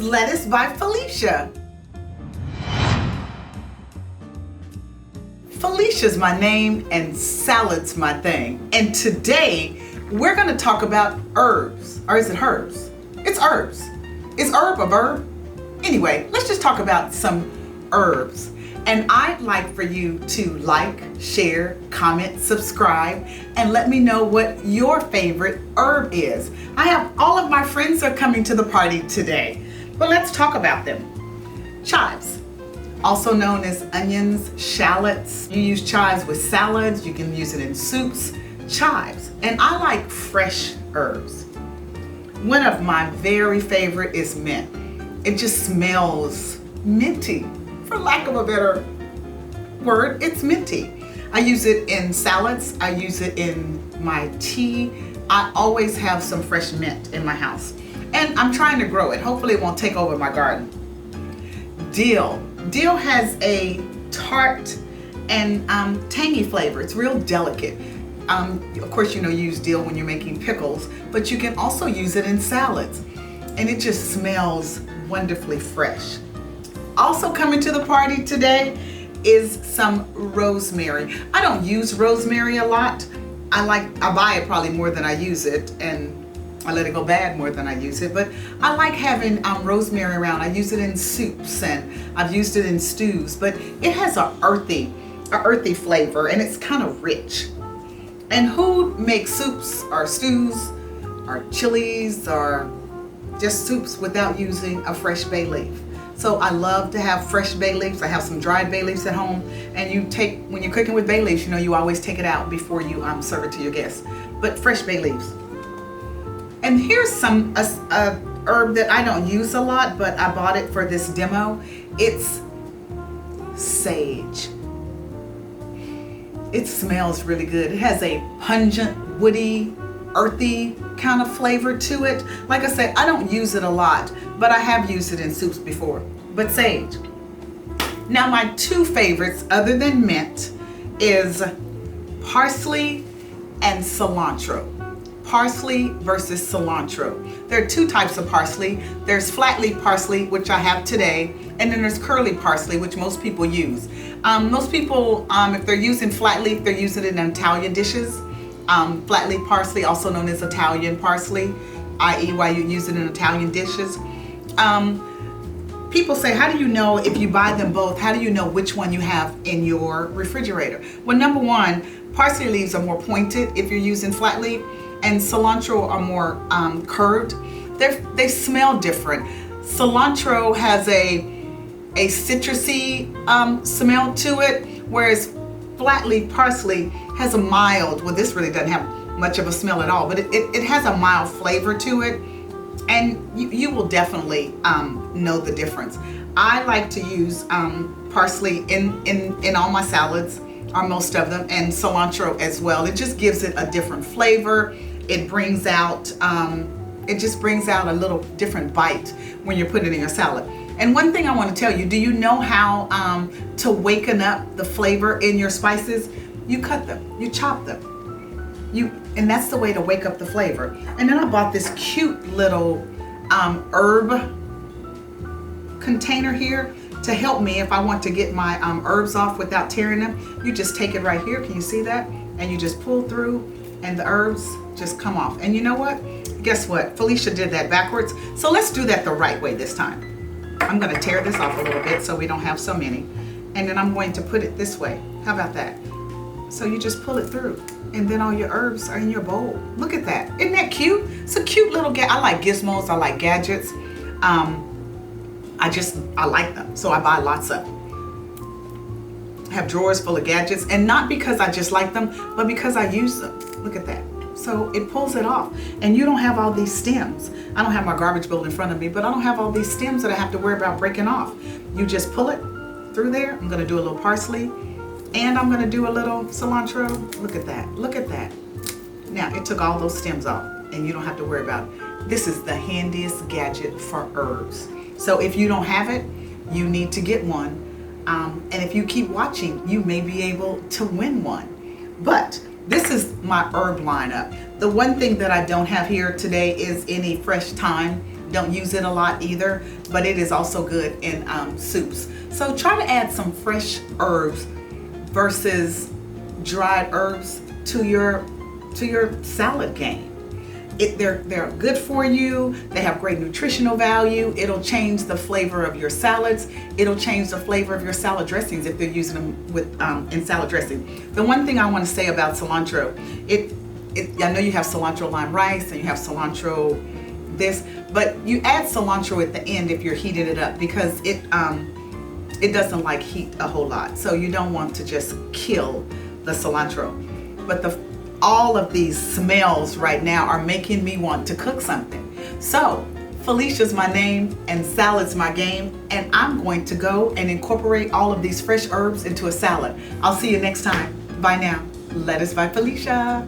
It's Lettuce by Felicia. Felicia's my name and salad's my thing. And today we're gonna talk about herbs. Or is it herbs? It's herbs. Is herb a verb? Anyway, let's just talk about some herbs. And I'd like for you to like, share, comment, subscribe, and let me know what your favorite herb is. I have all of my friends are coming to the party today, but let's talk about them. Chives, also known as onions, shallots. You use chives with salads, you can use it in soups. Chives, and I like fresh herbs. One of my very favorite is mint. It just smells minty. For lack of a better word, it's minty. I use it in salads. I use it in my tea. I always have some fresh mint in my house. And I'm trying to grow it. Hopefully it won't take over my garden. Dill. Dill has a tart and tangy flavor. It's real delicate. Of course, you use dill when you're making pickles, but you can also use it in salads. And it just smells wonderfully fresh. Also coming to the party today is some rosemary. I don't use rosemary a lot. I buy it probably more than I use it, and I let it go bad more than I use it, but I like having rosemary around. I use it in soups and I've used it in stews, but it has a earthy flavor and it's kind of rich. And who makes soups or stews or chilies or just soups without using a fresh bay leaf? So I love to have fresh bay leaves. I have some dried bay leaves at home, and when you're cooking with bay leaves, you always take it out before you serve it to your guests. But fresh bay leaves. And here's a herb that I don't use a lot, but I bought it for this demo. It's sage. It smells really good. It has a pungent, woody, earthy kind of flavor to it. Like I said, I don't use it a lot, but I have used it in soups before. But sage. Now my two favorites other than mint is parsley and cilantro. Parsley versus cilantro. There are two types of parsley. There's flat leaf parsley, which I have today, and then there's curly parsley, which most people use. Most people, if they're using flat leaf, they're using it in Italian dishes. Flat leaf parsley, also known as Italian parsley, i.e. why you use it in Italian dishes. People say, how do you know if you buy them both, how do you know which one you have in your refrigerator? Well, number one, parsley leaves are more pointed if you're using flat leaf, and cilantro are more curved. They smell different. Cilantro has a citrusy smell to it, whereas flat leaf parsley has a mild, well, this really doesn't have much of a smell at all, but it has a mild flavor to it, and you will definitely know the difference. I like to use parsley in all my salads, or most of them, and cilantro as well. It just gives it a different flavor. It brings out, it just brings out a little different bite when you're putting it in your salad. And one thing I want to tell you, do you know how to waken up the flavor in your spices? You cut them, you chop them. And that's the way to wake up the flavor. And then I bought this cute little herb container here to help me if I want to get my herbs off without tearing them. You just take it right here, can you see that? And you just pull through and the herbs just come off. And you know what? Guess what? Felicia did that backwards. So let's do that the right way this time. I'm going to tear this off a little bit so we don't have so many. And then I'm going to put it this way. How about that? So you just pull it through, and then all your herbs are in your bowl. Look at that. Isn't that cute? It's a cute little I like gizmos. I like gadgets. I like them. So I buy lots of them. I have drawers full of gadgets, and not because I just like them, but because I use them. Look at that. So it pulls it off, and you don't have all these stems. I don't have my garbage bowl in front of me, but I don't have all these stems that I have to worry about breaking off. You just pull it through there. I'm gonna do a little parsley, and I'm gonna do a little cilantro. Look at that, look at that. Now it took all those stems off, and you don't have to worry about it. This is the handiest gadget for herbs. So if you don't have it, you need to get one. And if you keep watching, you may be able to win one. But this is my herb lineup. The one thing that I don't have here today is any fresh thyme. don't use it a lot either, but it is also good in soups. So try to add some fresh herbs versus dried herbs to your salad game. They're good for you. They have great nutritional value. It'll change the flavor of your salads. It'll change the flavor of your salad dressings if they're using them with in salad dressing. The one thing I want to say about cilantro, I know you have cilantro lime rice and you have cilantro this, but you add cilantro at the end if you're heating it up, because it doesn't like heat a whole lot. So you don't want to just kill the cilantro. But all of these smells right now are making me want to cook something. So Felicia's my name and salad's my game, and I'm going to go and incorporate all of these fresh herbs into a salad. I'll see you next time. Bye now. Lettuce by Felicia.